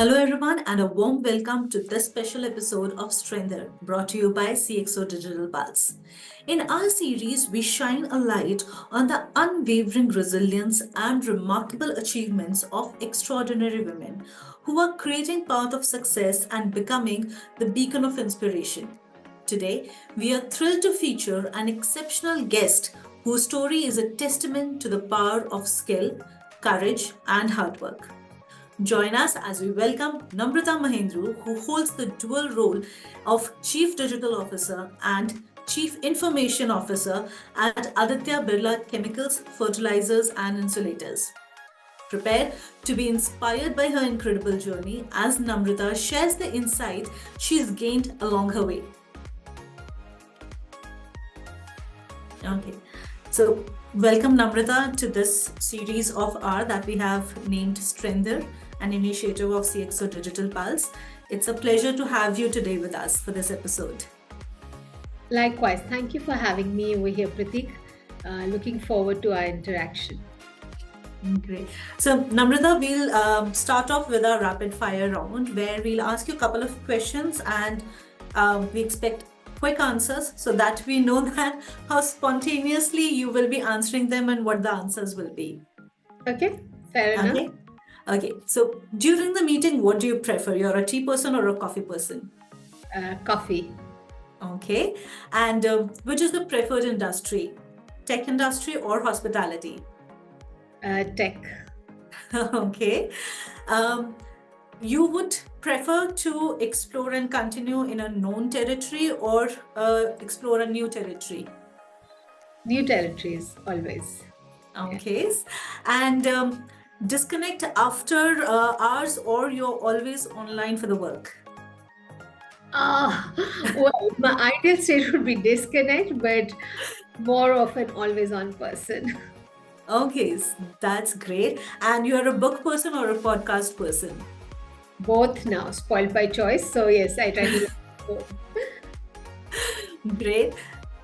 Hello, everyone, and a warm welcome to this special episode of Strengther, brought to you by CXO Digital Pulse. In our series, we shine a light on the unwavering resilience and remarkable achievements of extraordinary women who are creating path of success and becoming the beacon of inspiration. Today, we are thrilled to feature an exceptional guest whose story is a testament to the power of skill, courage, and hard work. Join us as we welcome Namrita Mahindro, who holds the dual role of Chief Digital Officer and Chief Information Officer at Aditya Birla Chemicals, Fertilizers and Insulators. Prepare to be inspired by her incredible journey as Namrita shares the insights she's gained along her way. Okay. So, welcome Namrita to this series of R that we have named Strengther, an initiative of CXO Digital Pulse. It's a pleasure to have you today with us for this episode. Likewise, thank you for having me over here, Pratik. Looking forward to our interaction. Great. So, Namrita, we'll start off with our rapid fire round where we'll ask you a couple of questions and we expect quick answers so that we know that how spontaneously you will be answering them and what the answers will be. Okay, fair enough. Okay. So during the meeting, what do you prefer? You're a tea person or a coffee person? Coffee. Okay. And which is the preferred industry? Tech industry or hospitality? Tech. Okay. You would prefer to explore and continue in a known territory or explore a new territory? New territories, always. Okay. And disconnect after hours or you're always online for the work? Well, my ideal state would be disconnect, but more of an always on person. Okay, that's great. And you're a book person or a podcast person? Both now, spoiled by choice. So yes, I try to do both. Great.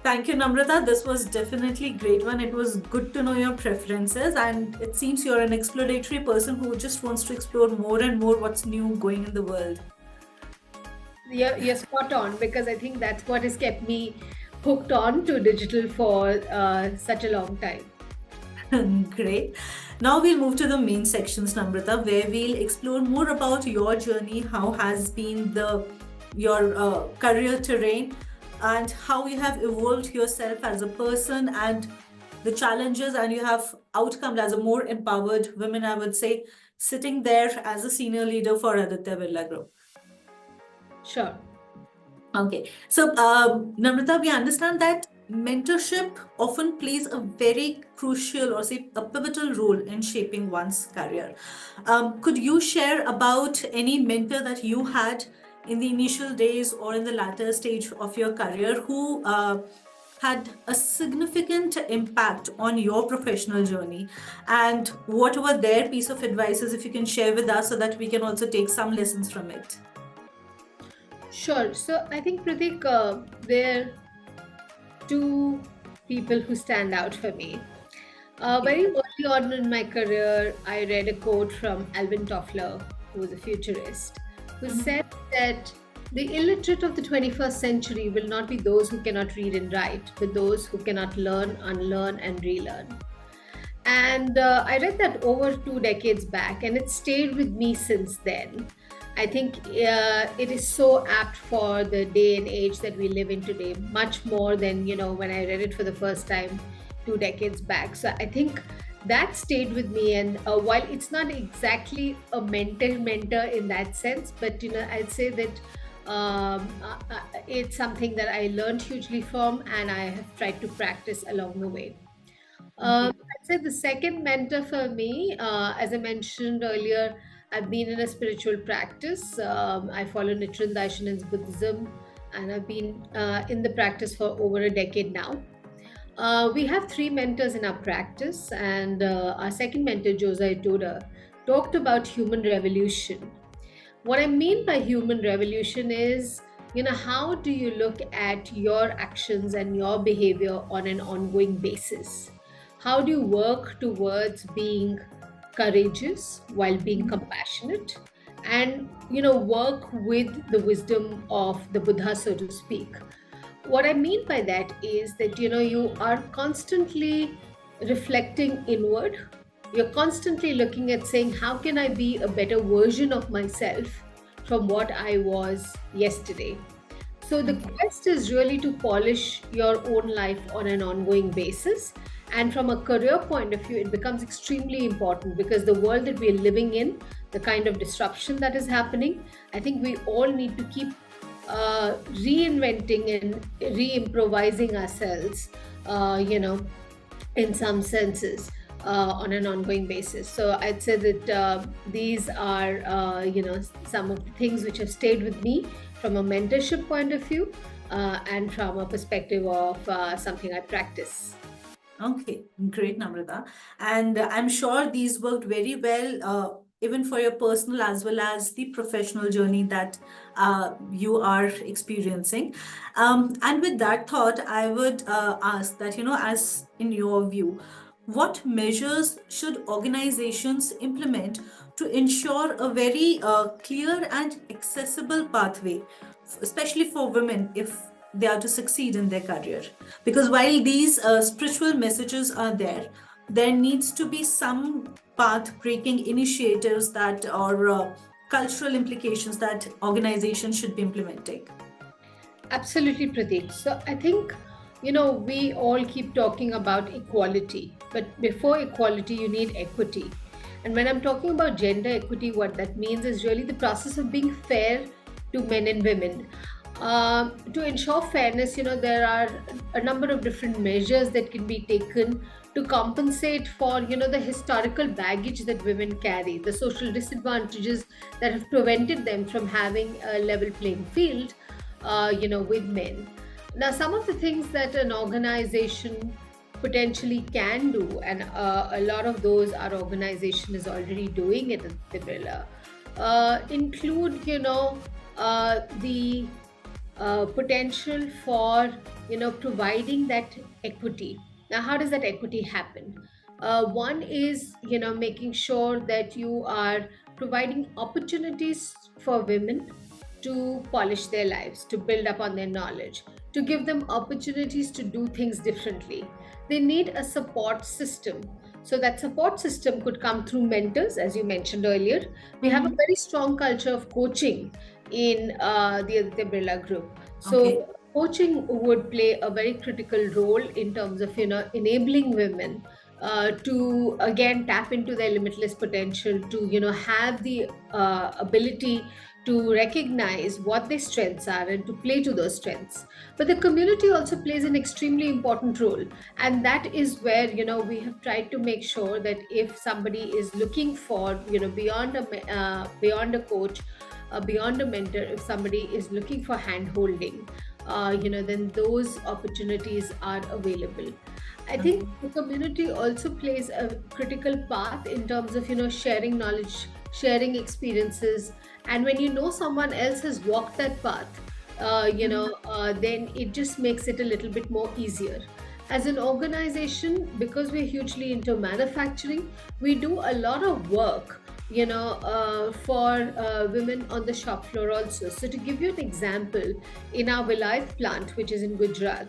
Thank you, Namrita. This was definitely a great one. It was good to know your preferences, and it seems you're an exploratory person who just wants to explore more and more what's new going in the world. You're spot on, because I think that's what has kept me hooked on to digital for such a long time. Great. Now we'll move to the main sections, Namrita, where we'll explore more about your journey, how has been your career terrain, and how you have evolved yourself as a person and the challenges, and you have outcome as a more empowered woman, I would say, sitting there as a senior leader for Aditya Birla Group. Sure. Okay. So, Namrita, we understand that mentorship often plays a very crucial or say a pivotal role in shaping one's career. Could you share about any mentor that you had in the initial days or in the latter stage of your career who had a significant impact on your professional journey, and what were their piece of advices, if you can share with us so that we can also take some lessons from it? Sure. So I think, Pratik, there are two people who stand out for me. Very early on in my career, I read a quote from Alvin Toffler, who was a futurist, who said that the illiterate of the 21st century will not be those who cannot read and write, but those who cannot learn, unlearn, and relearn. And I read that over 2 decades back, and it stayed with me since then. I think it is so apt for the day and age that we live in today, much more than, when I read it for the first time 2 decades back. So I think that stayed with me. And while it's not exactly a mentor in that sense, but, I'd say that it's something that I learned hugely from and I have tried to practice along the way. I'd say the second mentor for me, as I mentioned earlier, I've been in a spiritual practice. I follow Nichiren Daishonin's Buddhism, and I've been in the practice for over a decade now. We have 3 mentors in our practice, and our second mentor, Josai Toda, talked about human revolution. What I mean by human revolution is, how do you look at your actions and your behavior on an ongoing basis? How do you work towards being courageous while being compassionate and work with the wisdom of the Buddha, so to speak. What I mean by that is that you are constantly reflecting inward. You're constantly looking at saying, how can I be a better version of myself from what I was yesterday? So the Okay. quest is really to polish your own life on an ongoing basis. And from a career point of view, it becomes extremely important because the world that we're living in, the kind of disruption that is happening, I think we all need to keep reinventing and re-improvising ourselves, in some senses, on an ongoing basis. So I'd say that these are, some of the things which have stayed with me from a mentorship point of view, and from a perspective of something I practice. Okay, great, Namrata. And I'm sure these worked very well, even for your personal as well as the professional journey that you are experiencing. And with that thought, I would ask that, as in your view, what measures should organizations implement to ensure a very clear and accessible pathway, especially for women, if they are to succeed in their career? Because while these spiritual messages are there, there needs to be some path breaking initiatives that or cultural implications that organizations should be implementing. Absolutely, Pradeep. So I think, we all keep talking about equality, but before equality, you need equity. And when I'm talking about gender equity, what that means is really the process of being fair to men and women. To ensure fairness, there are a number of different measures that can be taken to compensate for, the historical baggage that women carry, the social disadvantages that have prevented them from having a level playing field, with men. Now, some of the things that an organization potentially can do, and a lot of those our organization is already doing it at the Birla, include, the potential for, providing that equity. Now, how does that equity happen? One is, making sure that you are providing opportunities for women to polish their lives, to build up on their knowledge, to give them opportunities to do things differently. They need a support system. So, that support system could come through mentors, as you mentioned earlier. We have a Mhm. very strong culture of coaching in the Aditya Birla Group. Okay. So, coaching would play a very critical role in terms of, enabling women to again tap into their limitless potential, to have the ability to recognize what their strengths are and to play to those strengths. But the community also plays an extremely important role, and that is where we have tried to make sure that if somebody is looking for, beyond a coach, beyond a mentor, if somebody is looking for hand holding, then those opportunities are available. I think Okay. the community also plays a critical part in terms of, sharing knowledge, sharing experiences. And when someone else has walked that path, Mhm. then it just makes it a little bit more easier. As an organization, because we're hugely into manufacturing, we do a lot of work, for women on the shop floor also. So, to give you an example, in our Vilayat plant, which is in Gujarat,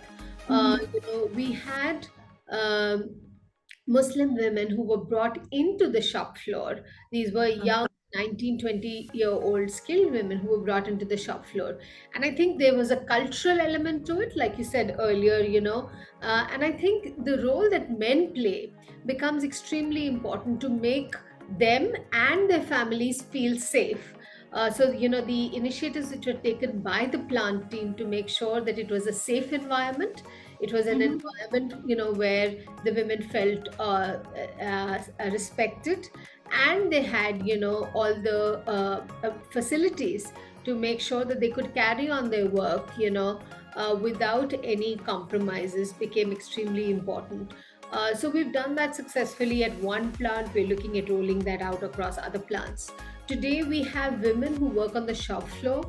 Mhm. we had um, Muslim women who were brought into the shop floor. These were young 19, 20-year-old skilled women who were brought into the shop floor. And I think there was a cultural element to it, like you said earlier, and I think the role that men play becomes extremely important to make them and their families feel safe. So, the initiatives which were taken by the plant team to make sure that it was a safe environment, it was an Mhm. environment, where the women felt respected, and they had, all the facilities to make sure that they could carry on their work, without any compromises, became extremely important. So we've done that successfully at one plant. We're looking at rolling that out across other plants. Today we have women who work on the shop floor,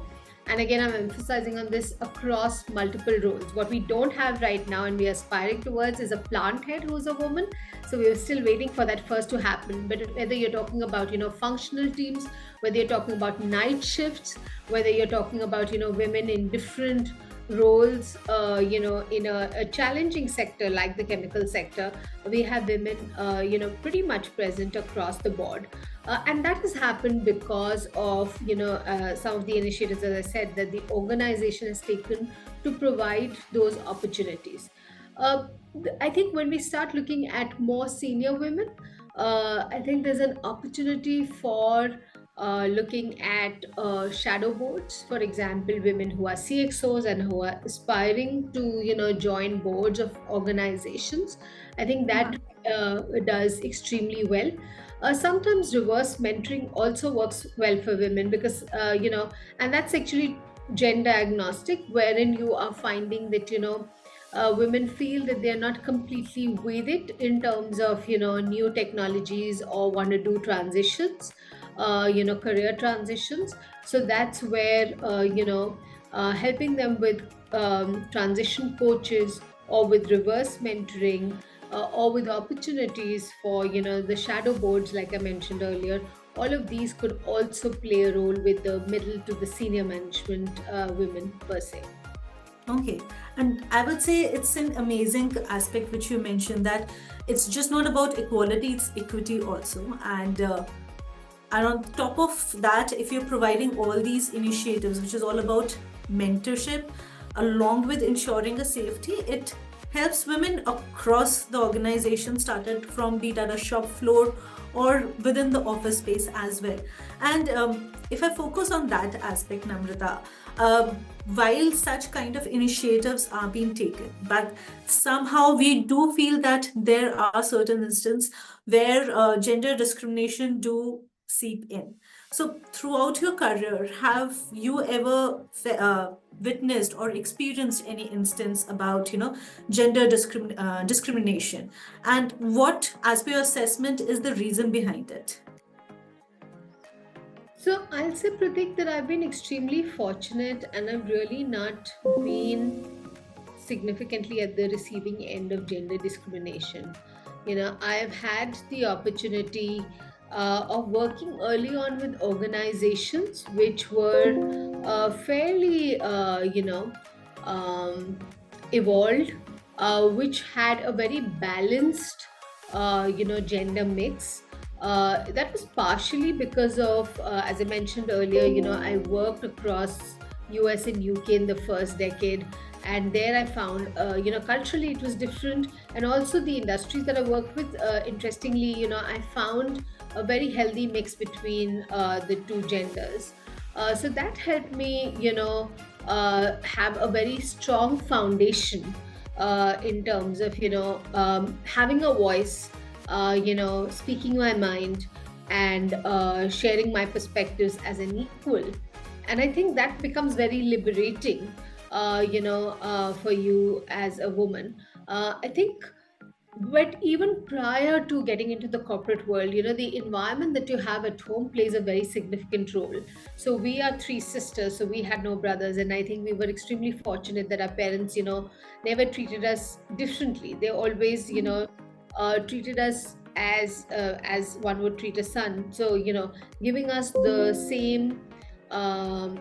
And again, I'm emphasizing on this across multiple roles. What we don't have right now and we're aspiring towards is a plant head who's a woman. So we're still waiting for that first to happen. But whether you're talking about, functional teams, whether you're talking about night shifts, whether you're talking about, women in different roles, in a challenging sector like the chemical sector, we have women, pretty much present across the board. And that has happened because of, some of the initiatives, as I said, that the organization has taken to provide those opportunities. I think when we start looking at more senior women, I think there's an opportunity for looking at shadow boards, for example, women who are CXOs and who are aspiring to, join boards of organizations. I think Yeah. that does extremely well. Sometimes reverse mentoring also works well for women because, and that's actually gender agnostic, wherein you are finding that, women feel that they're not completely with it in terms of, new technologies or want to do transitions, career transitions. So that's where, helping them with transition coaches or with reverse mentoring, or with opportunities for, the shadow boards, like I mentioned earlier. All of these could also play a role with the middle to the senior management women per se. Okay. And I would say it's an amazing aspect which you mentioned, that it's just not about equality, it's equity also. And on top of that, if you're providing all these initiatives, which is all about mentorship, along with ensuring a safety, it helps women across the organization, started from be it at a shop floor or within the office space as well. And if I focus on that aspect, Namrita, uh, while such kind of initiatives are being taken, but somehow we do feel that there are certain instances where gender discrimination do seep in. So throughout your career, have you ever witnessed or experienced any instance about gender discrimination, and what, as per your assessment, is the reason behind it? So I'll say, Pratik, that I've been extremely fortunate and I've really not been significantly at the receiving end of gender discrimination. I've had the opportunity of working early on with organizations which were fairly, um, evolved, which had a very balanced, gender mix. That was partially because of, as I mentioned earlier, I worked across US and UK in the first decade. And there I found, culturally it was different. And also the industries that I worked with, interestingly, I found a very healthy mix between the two genders. So that helped me, have a very strong foundation in terms of, having a voice, speaking my mind and sharing my perspectives as an equal. And I think that becomes very liberating, for you as a woman. I think, but even prior to getting into the corporate world, the environment that you have at home plays a very significant role. So we are three sisters, so we had no brothers, and I think we were extremely fortunate that our parents, never treated us differently. They always, treated us as one would treat a son. So, giving us the same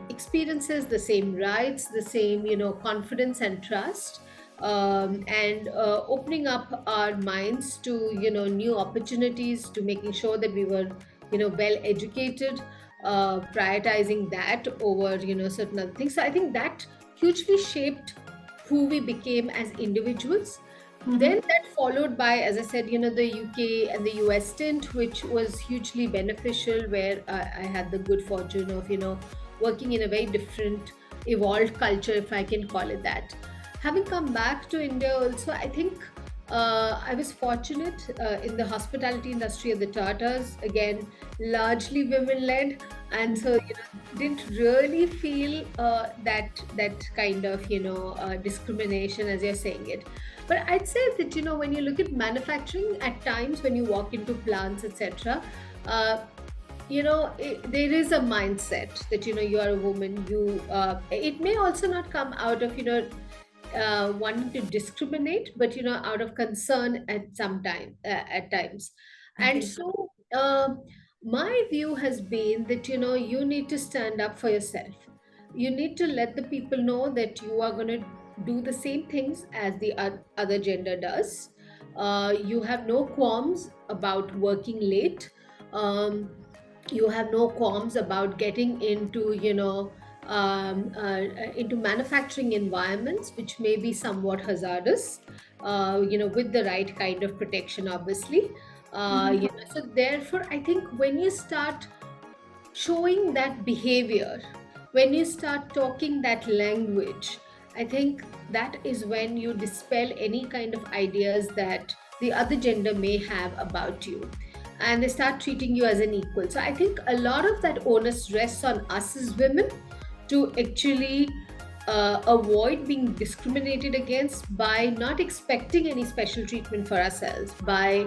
experiences, the same rights, the same, confidence and trust, and opening up our minds to, new opportunities, to making sure that we were, well educated, prioritizing that over, certain other things. So I think that hugely shaped who we became as individuals. Then that followed by, as I said, the UK and the US stint, which was hugely beneficial, where I had the good fortune of, working in a very different, evolved culture, if I can call it that. Having come back to India also, I think I was fortunate in the hospitality industry of the Tatas, again, largely women led. And so, didn't really feel that kind of, discrimination as you're saying it. But I'd say that, when you look at manufacturing, at times when you walk into plants, etc., there is a mindset that you are a woman. It may also not come out of wanting to discriminate, but out of concern at times. And Okay. so my view has been that you need to stand up for yourself. You need to let the people know that you are going to do the same things as the other gender does. You have no qualms about working late. You have no qualms about getting into into manufacturing environments which may be somewhat hazardous, with the right kind of protection, obviously. So therefore, I think when you start showing that behavior, when you start talking that language, I think that is when you dispel any kind of ideas that the other gender may have about you, and they start treating you as an equal. So I think a lot of that onus rests on us as women to actually avoid being discriminated against by not expecting any special treatment for ourselves, by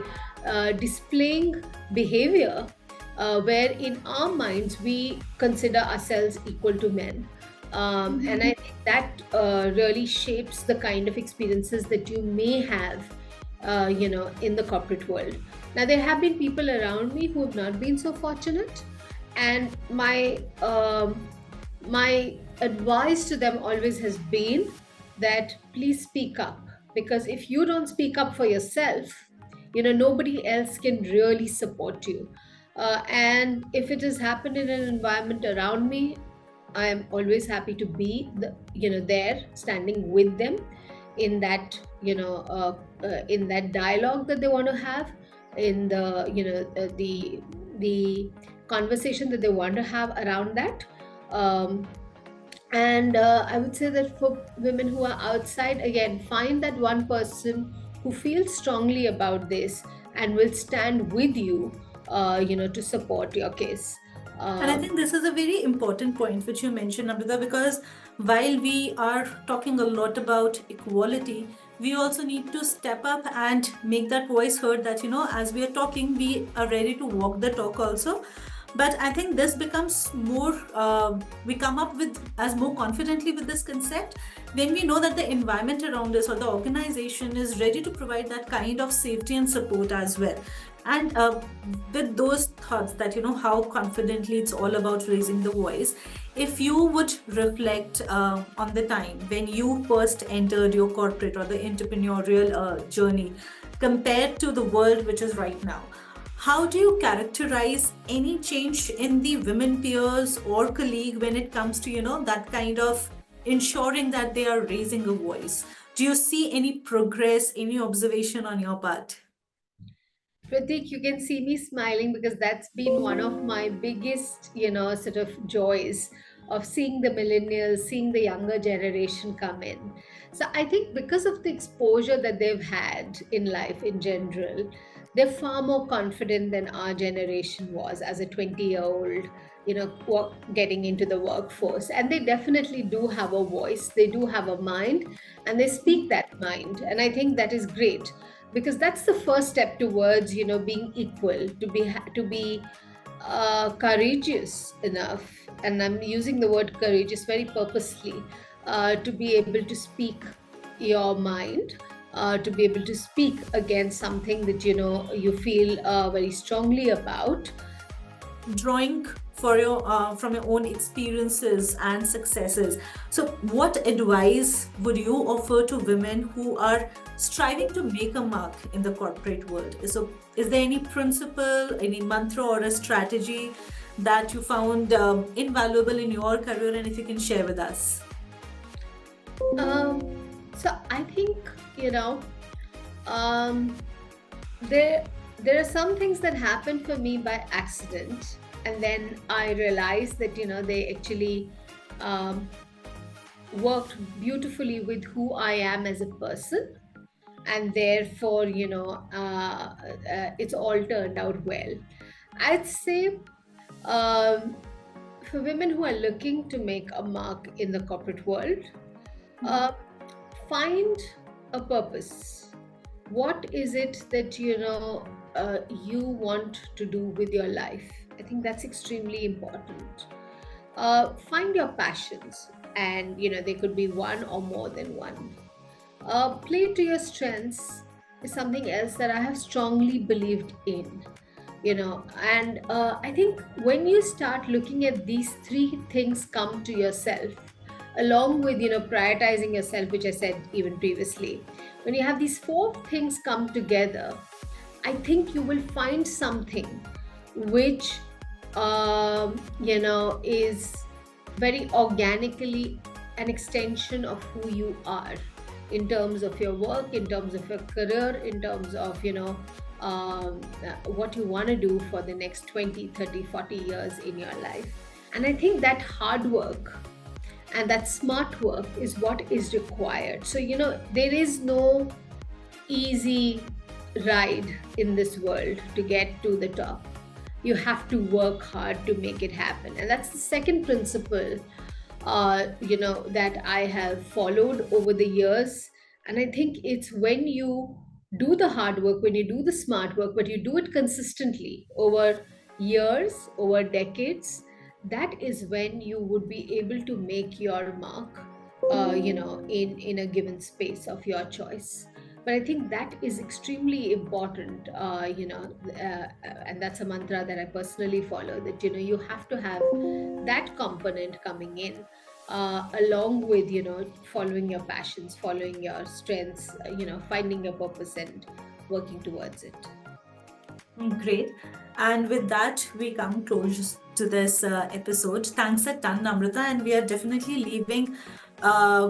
displaying behavior where in our minds we consider ourselves equal to men. And I think that really shapes the kind of experiences that you may have, in the corporate world. Now, there have been people around me who have not been so fortunate, and my advice to them always has been that please speak up, because if you don't speak up for yourself, nobody else can really support you. And if it has happened in an environment around me, I am always happy to be there standing with them in that in that dialogue that they want to have, in the conversation that they want to have around that. um, and I would say that for women who are outside, again, find that one person who feels strongly about this and will stand with you, to support your case. And I um, think this is a very important point which you mentioned, Amrita, because while we are talking a lot about equality, we also need to step up and make that voice heard that, as we are talking, we are ready to walk the talk also. But I think this becomes more, we come up with as more confidently with this concept when we know that the environment around us or the organization is ready to provide that kind of safety and support as well. And with those thoughts that, how confidently it's all about raising the voice, if you would reflect on the time when you first entered your corporate or the entrepreneurial journey compared to the world which is right now, how do you characterize any change in the women peers or colleague when it comes to, that kind of ensuring that they are raising a voice? Do you see any progress, any observation on your part? Pratik, you can see me smiling because that's been one of my biggest, sort of joys of seeing the millennials, seeing the younger generation come in. So I think because of the exposure that they've had in life in general, they're far more confident than our generation was as a 20-year-old, getting into the workforce. And they definitely do have a voice, they do have a mind, and they speak that mind. And I think that is great, because that's the first step towards being equal, to be courageous enough, and I'm using the word courageous very purposely, to be able to speak your mind, to be able to speak against something that you feel very strongly about. Drawing for your from your own experiences and successes, so what advice would you offer to women who are striving to make a mark in the corporate world? So is there any principle, any mantra or a strategy that you found invaluable in your career, and if you can share with us? um, so I think um, there there are some things that happen for me by accident, and then I realize that they actually um, worked beautifully with who I am as a person, and therefore it's all turned out well. I'd say, um, for women who are looking to make a mark in the corporate world, uh, find a purpose. What is it that you want to do with your life? I think that's extremely important. Find your passions, and they could be one or more than one. Play to your strengths is something else that I have strongly believed in. And I think when you start looking at these three things come to yourself, along with prioritizing yourself, which I said even previously, when you have these four things come together, I think you will find something which is very organically an extension of who you are, in terms of your work, in terms of your career, in terms of what you want to do for the next 20, 30, 40 years in your life. And I think that hard work and that smart work is what is required. So there is no easy ride in this world to get to the top. You have to work hard to make it happen. And that's the second principle that I have followed over the years. And I think it's when you do the hard work, when you do the smart work, but you do it consistently over years, over decades, that is when you would be able to make your mark, in a given space of your choice. But I think that is extremely important, and that's a mantra that I personally follow, that you have to have that component coming in, along with following your passions, following your strengths, finding your purpose and working towards it. Great. And with that, we come close to this episode. Thanks a ton, Namrita. And we are definitely leaving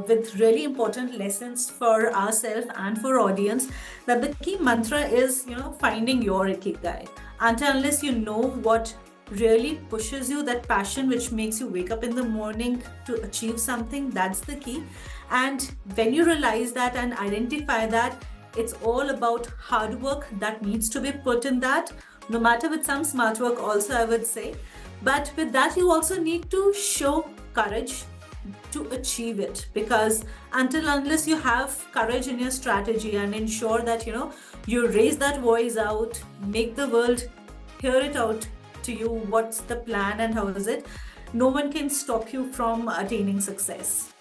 with really important lessons for ourselves and for audience, that the key mantra is, finding your ikigai. Until unless you know what really pushes you, that passion which makes you wake up in the morning to achieve something, that's the key. And when you realize that and identify that, it's all about hard work that needs to be put in that, no matter with some smart work also, I would say. But with that, you also need to show courage to achieve it, because until unless you have courage in your strategy and ensure that you raise that voice out, make the world hear it out to you, what's the plan and how is it, no one can stop you from attaining success.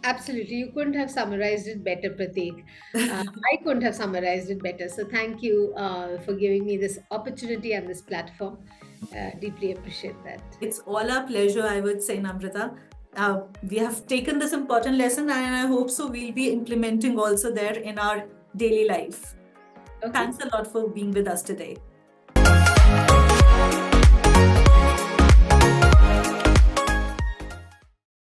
Absolutely. You couldn't have summarized it better, Prateek. I couldn't have summarized it better. So thank you for giving me this opportunity and this platform. Deeply appreciate that. It's all our pleasure, I would say, Namrita. We have taken this important lesson, and I hope so we'll be implementing also there in our daily life. Okay. Thanks a lot for being with us today.